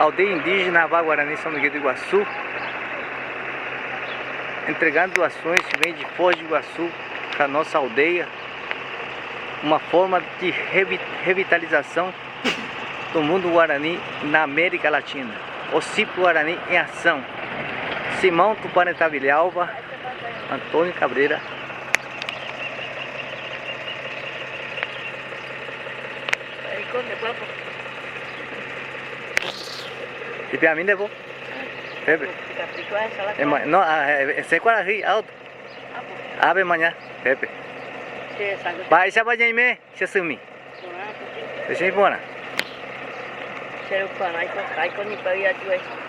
aldeia indígena Avá Guarani São Miguel do Iguaçu, entregando doações que vêm de Foz do Iguaçu para a nossa aldeia, uma forma de revitalização do mundo Guarani na América Latina. O Cipro Guarani em ação. Simão Tupanetá Vilhalva, Antônio Cabreira. Y para mí debo. Pepe. No, se cuál aquí auto. Ave mañana, Pepe. Ba isa ba nyai me, se sumi. Se buena. Se lo pan, hay con ni para ir a